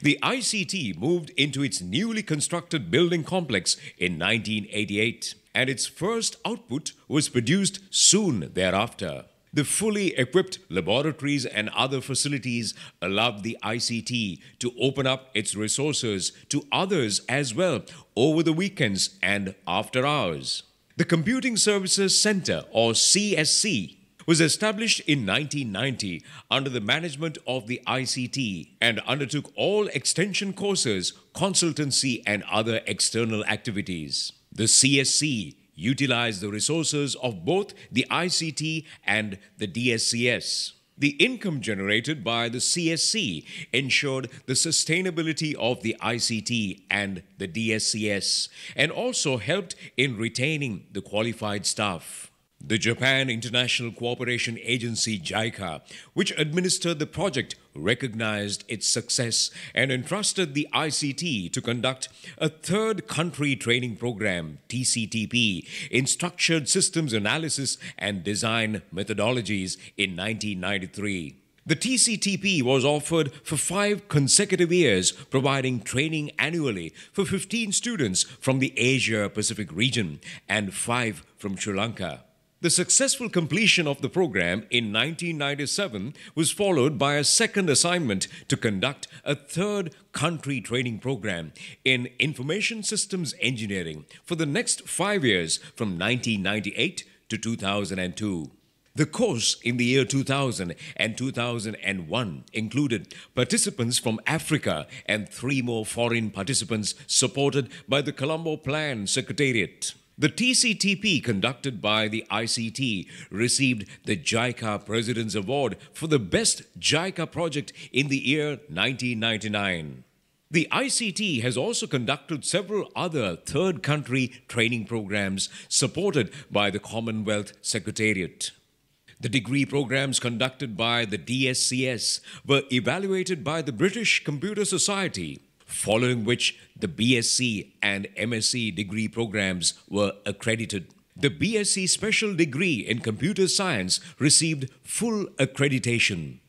The ICT moved into its newly constructed building complex in 1988, and its first output was produced soon thereafter. The fully equipped laboratories and other facilities allowed the ICT to open up its resources to others as well over the weekends and after hours. The Computing Services Center, or CSC, was established in 1990 under the management of the ICT and undertook all extension courses, consultancy, and other external activities. The CSC utilized the resources of both the ICT and the DSCS. The income generated by the CSC ensured the sustainability of the ICT and the DSCS and also helped in retaining the qualified staff. The Japan International Cooperation Agency, JICA, which administered the project, recognized its success and entrusted the ICT to conduct a third country training program, TCTP, in structured systems analysis and design methodologies in 1993. The TCTP was offered for 5 consecutive years, providing training annually for 15 students from the Asia-Pacific region and 5 from Sri Lanka. The successful completion of the program in 1997 was followed by a second assignment to conduct a third country training program in information systems engineering for the next 5 years from 1998 to 2002. The course in the year 2000 and 2001 included participants from Africa and 3 more foreign participants supported by the Colombo Plan Secretariat. The TCTP conducted by the ICT received the JICA President's Award for the best JICA project in the year 1999. The ICT has also conducted several other third country training programs supported by the Commonwealth Secretariat. The degree programs conducted by the DSCS were evaluated by the British Computer Society, following which the BSc and MSc degree programs were accredited. The BSc Special Degree in Computer Science received full accreditation.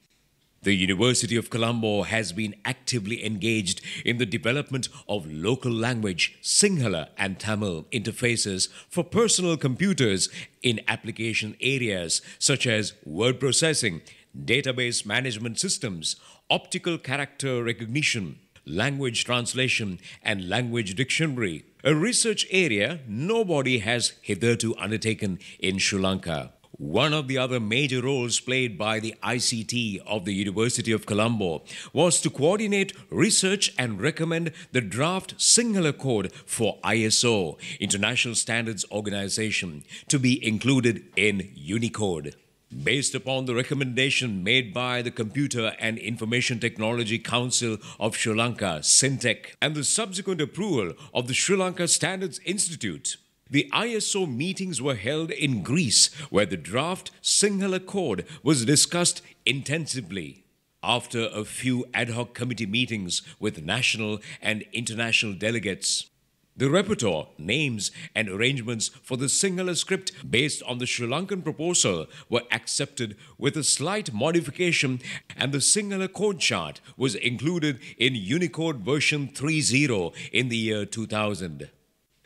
The University of Colombo has been actively engaged in the development of local language, Sinhala and Tamil interfaces for personal computers in application areas such as word processing, database management systems, optical character recognition, language translation, and language dictionary, a research area nobody has hitherto undertaken in Sri Lanka. One of the other major roles played by the ICT of the University of Colombo was to coordinate research and recommend the draft Sinhala code for ISO, International Standards Organization, to be included in Unicode. Based upon the recommendation made by the Computer and Information Technology Council of Sri Lanka, SINTEC, and the subsequent approval of the Sri Lanka Standards Institute, the ISO meetings were held in Greece, where the draft Sinhala code was discussed intensively. After a few ad hoc committee meetings with national and international delegates, the repertoire, names, and arrangements for the Sinhala script based on the Sri Lankan proposal were accepted with a slight modification, and the Sinhala code chart was included in Unicode version 3.0 in the year 2000.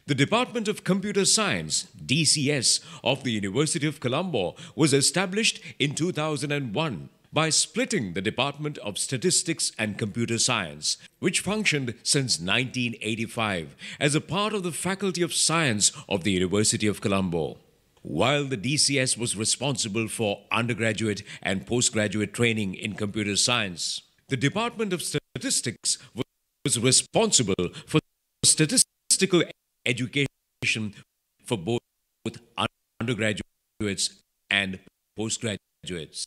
The Department of Computer Science, DCS, of the University of Colombo was established in 2001 by splitting the Department of Statistics and Computer Science, which functioned since 1985 as a part of the Faculty of Science of the University of Colombo. While the DCS was responsible for undergraduate and postgraduate training in computer science, the Department of Statistics was responsible for statistical education for both undergraduates and postgraduates.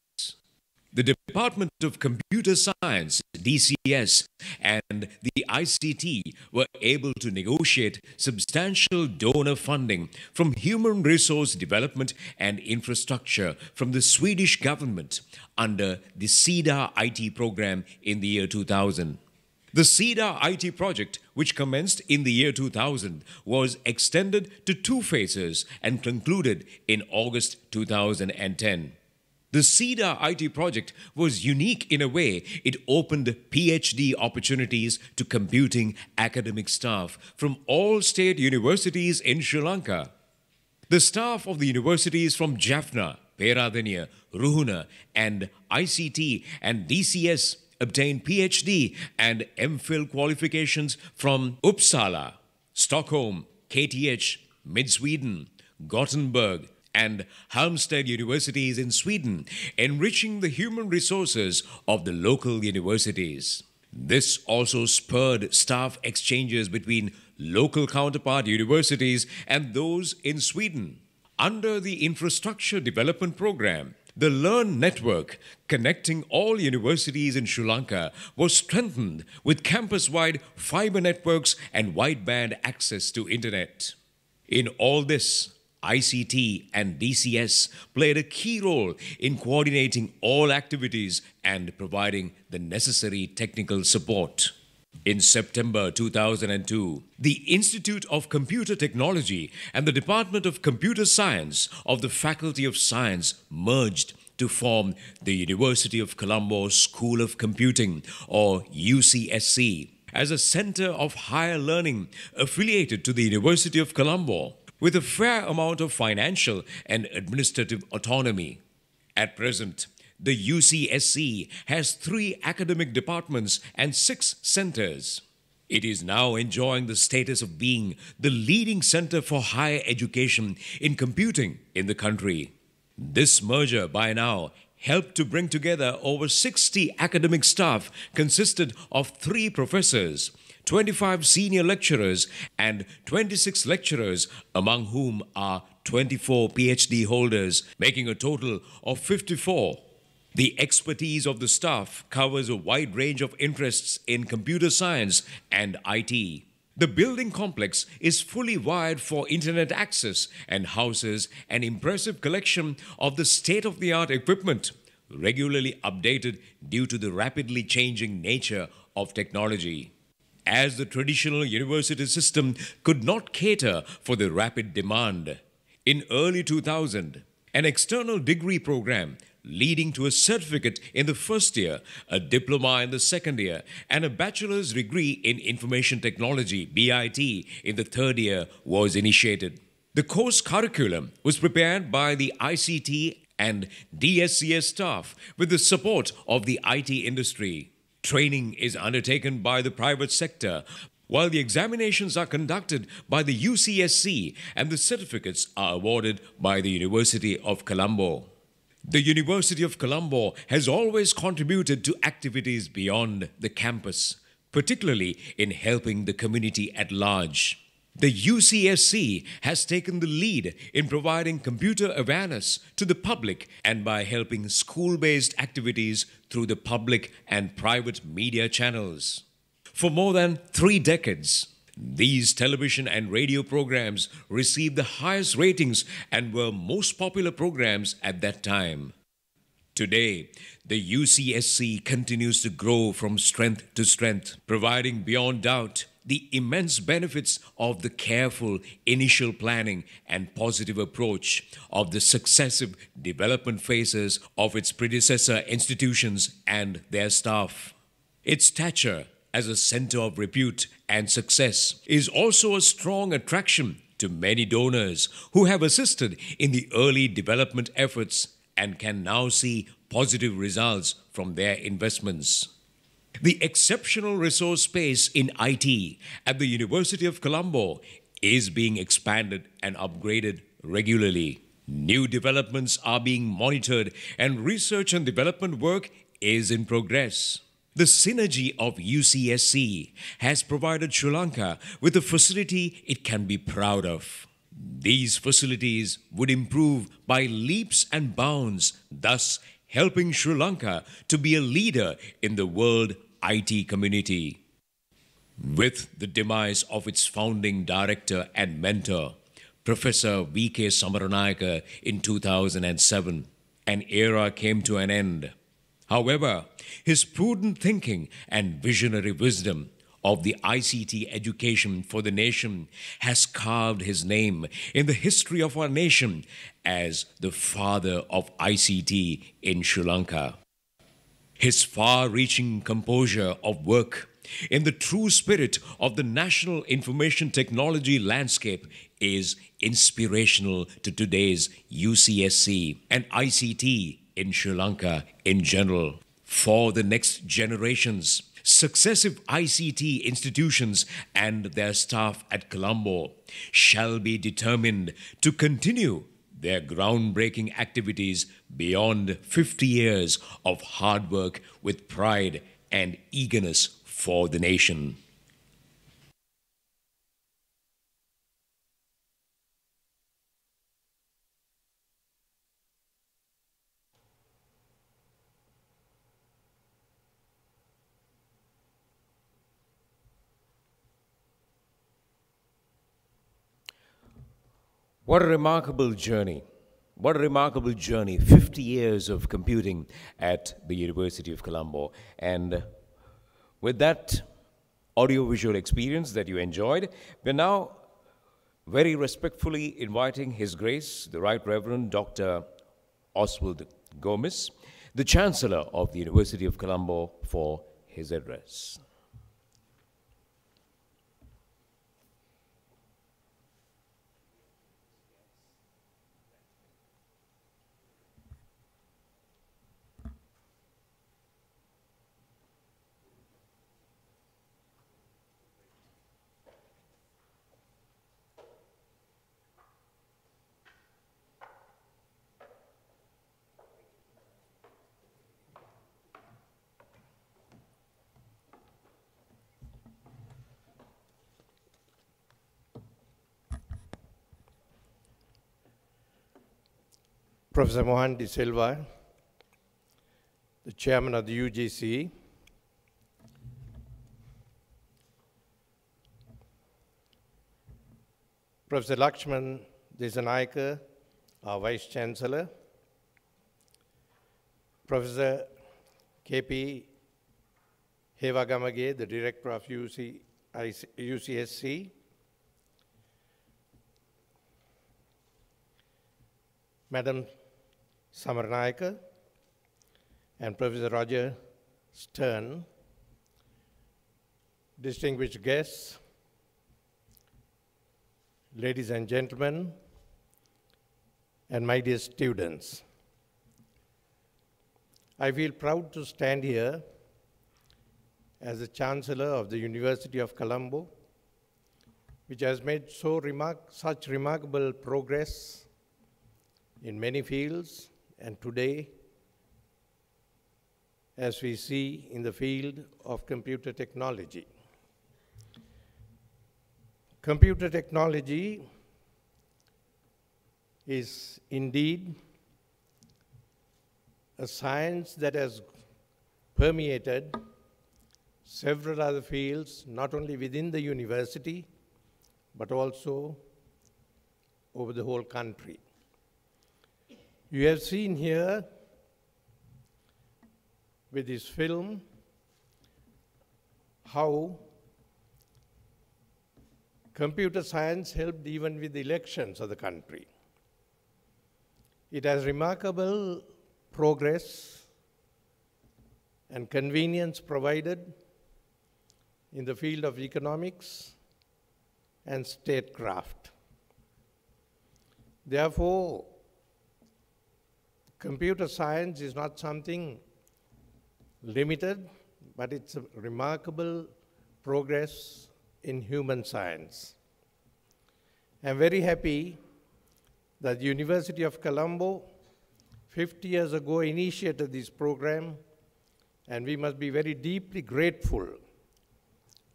The Department of Computer Science, DCS, and the ICT were able to negotiate substantial donor funding from Human Resource Development and Infrastructure from the Swedish government under the SIDA IT program in the year 2000. The SIDA IT project, which commenced in the year 2000, was extended to 2 phases and concluded in August 2010. The SIDA IT project was unique in a way it opened PhD opportunities to computing academic staff from all state universities in Sri Lanka. The staff of the universities from Jaffna, Peradeniya, Ruhuna, and ICT and DCS obtained PhD and MPhil qualifications from Uppsala, Stockholm, KTH, Mid-Sweden, Gothenburg, and Halmstad universities in Sweden, enriching the human resources of the local universities. This also spurred staff exchanges between local counterpart universities and those in Sweden. Under the Infrastructure Development Program, the LEARN network connecting all universities in Sri Lanka was strengthened with campus-wide fiber networks and wideband access to internet. In all this, ICT and DCS played a key role in coordinating all activities and providing the necessary technical support. In September 2002, the Institute of Computer Technology and the Department of Computer Science of the Faculty of Science merged to form the University of Colombo School of Computing, or UCSC, as a center of higher learning affiliated to the University of Colombo, with a fair amount of financial and administrative autonomy. At present, the UCSC has 3 academic departments and 6 centers. It is now enjoying the status of being the leading center for higher education in computing in the country. This merger by now helped to bring together over 60 academic staff consisted of 3 professors, 25 senior lecturers, and 26 lecturers, among whom are 24 PhD holders, making a total of 54. The expertise of the staff covers a wide range of interests in computer science and IT. The building complex is fully wired for internet access and houses an impressive collection of the state-of-the-art equipment, regularly updated due to the rapidly changing nature of technology. As the traditional university system could not cater for the rapid demand, in early 2000, an external degree program leading to a certificate in the first year, a diploma in the second year, and a bachelor's degree in information technology, BIT, in the third year was initiated. The course curriculum was prepared by the ICT and DSCS staff with the support of the IT industry. Training is undertaken by the private sector, while the examinations are conducted by the UCSC and the certificates are awarded by the University of Colombo. The University of Colombo has always contributed to activities beyond the campus, particularly in helping the community at large. The UCSC has taken the lead in providing computer awareness to the public and by helping school-based activities through the public and private media channels. For more than 3 decades, these television and radio programs received the highest ratings and were most popular programs at that time. Today, the UCSC continues to grow from strength to strength, providing beyond doubt the immense benefits of the careful initial planning and positive approach of the successive development phases of its predecessor institutions and their staff. Its stature as a center of repute and success is also a strong attraction to many donors who have assisted in the early development efforts and can now see positive results from their investments. The exceptional resource space in IT at the University of Colombo is being expanded and upgraded regularly. New developments are being monitored and research and development work is in progress. The synergy of UCSC has provided Sri Lanka with a facility it can be proud of. These facilities would improve by leaps and bounds, thus helping Sri Lanka to be a leader in the world IT community. With the demise of its founding director and mentor, Professor V.K. Samaranayake, in 2007, an era came to an end. However, his prudent thinking and visionary wisdom of the ICT education for the nation has carved his name in the history of our nation as the father of ICT in Sri Lanka. His far-reaching composure of work in the true spirit of the national information technology landscape is inspirational to today's UCSC and ICT in Sri Lanka in general. For the next generations, successive ICT institutions and their staff at Colombo shall be determined to continue their groundbreaking activities beyond 50 years of hard work with pride and eagerness for the nation. What a remarkable journey. What a remarkable journey. 50 years of computing at the University of Colombo. And with that audiovisual experience that you enjoyed, we're now very respectfully inviting His Grace, the Right Reverend Dr. Oswald Gomez, the Chancellor of the University of Colombo, for his address. Professor Mohan De Silva, the chairman of the UGC, Professor Lakshman Desanayake, our Vice Chancellor, Professor K.P. Hewagamage, the Director of UCSC, Madam Samaranayake, and Professor Roger Stern, distinguished guests, ladies and gentlemen, and my dear students. I feel proud to stand here as the Chancellor of the University of Colombo, which has made such remarkable progress in many fields, and today, as we see in the field of computer technology. Computer technology is indeed a science that has permeated several other fields, not only within the university, but also over the whole country. You have seen here with this film how computer science helped even with the elections of the country. It has remarkable progress and convenience provided in the field of economics and statecraft. Therefore, computer science is not something limited, but it's a remarkable progress in human science. I'm very happy that the University of Colombo 50 years ago initiated this program, and we must be very deeply grateful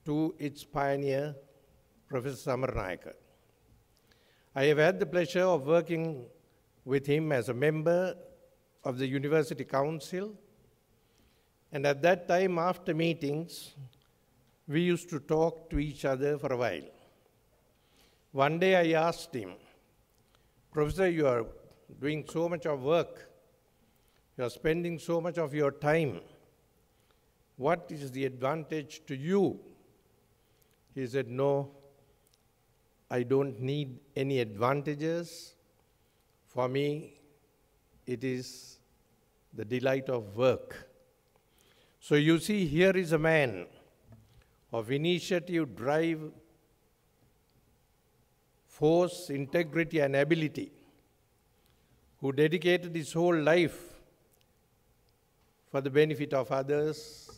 to its pioneer, Professor Samaranayake. I have had the pleasure of working with him as a member of the University Council, and at that time, after meetings, we used to talk to each other for a while. One day I asked him, "Professor, you are doing so much of work, you are spending so much of your time. What is the advantage to you?" He said, "No, I don't need any advantages. For me, it is the delight of work." So you see, here is a man of initiative, drive, force, integrity, and ability, who dedicated his whole life for the benefit of others,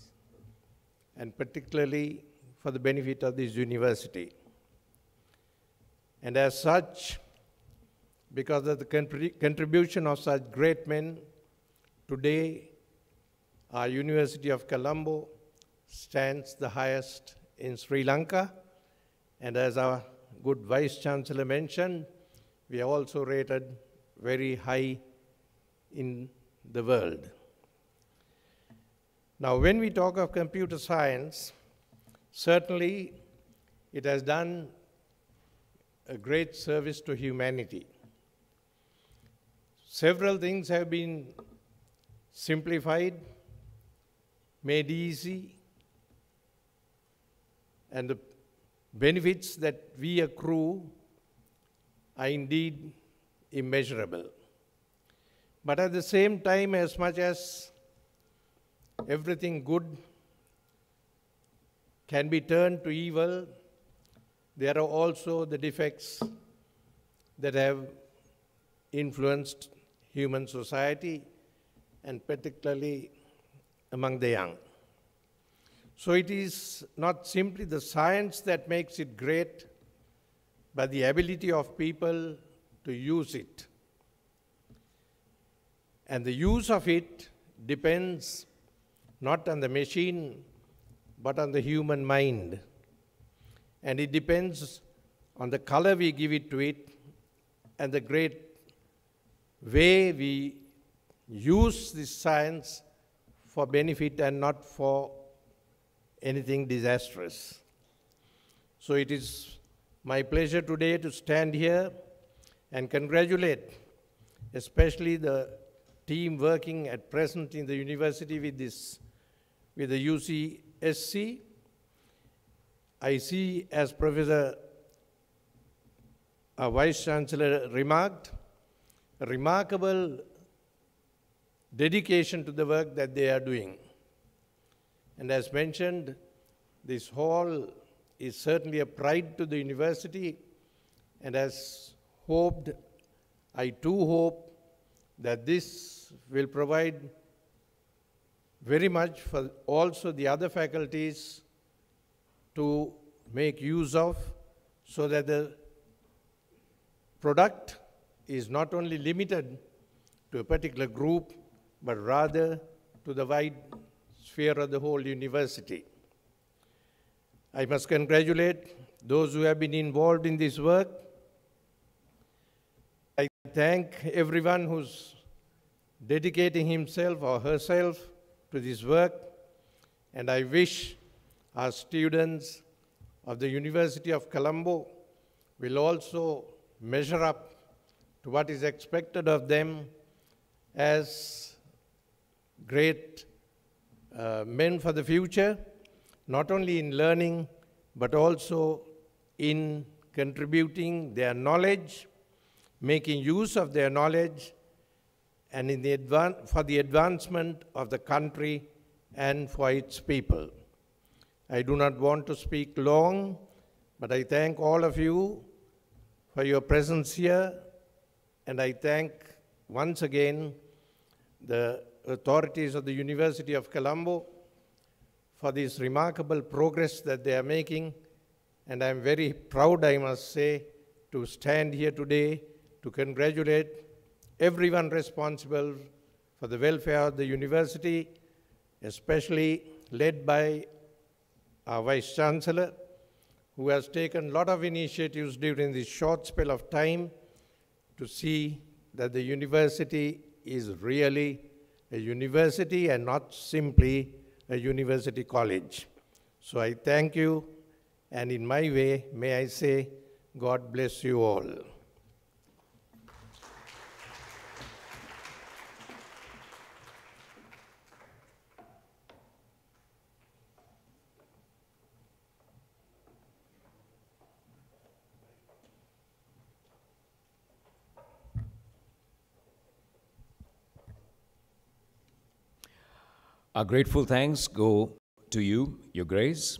and particularly for the benefit of this university. And as such, because of the contribution of such great men, today our University of Colombo stands the highest in Sri Lanka, and as our good Vice Chancellor mentioned, we are also rated very high in the world. Now, when we talk of computer science, certainly it has done a great service to humanity. Several things have been simplified, made easy, and the benefits that we accrue are indeed immeasurable. But at the same time, as much as everything good can be turned to evil, there are also the defects that have influenced human society, and particularly among the young. So it is not simply the science that makes it great, but the ability of people to use it. And the use of it depends not on the machine, but on the human mind. And it depends on the color we give it to it, and the great way we use this science for benefit and not for anything disastrous. So it is my pleasure today to stand here and congratulate especially the team working at present in the university with the UCSC. I see, as Professor Vice Chancellor remarked, a remarkable dedication to the work that they are doing. And as mentioned, this hall is certainly a pride to the university, and as hoped, I too hope that this will provide very much for also the other faculties to make use of, so that the product is not only limited to a particular group, but rather to the wide sphere of the whole university. I must congratulate those who have been involved in this work. I thank everyone who's dedicating himself or herself to this work, and I wish our students of the University of Colombo will also measure up to what is expected of them as great men for the future, not only in learning, but also in contributing their knowledge, making use of their knowledge, and for the advancement of the country and for its people. I do not want to speak long, but I thank all of you for your presence here, and I thank once again the authorities of the University of Colombo for this remarkable progress that they are making, and I'm very proud, I must say, to stand here today to congratulate everyone responsible for the welfare of the university, especially led by our Vice Chancellor, who has taken a lot of initiatives during this short spell of time to see that the university is really a university and not simply a university college. So I thank you, and in my way, may I say, God bless you all. Our grateful thanks go to you, Your Grace,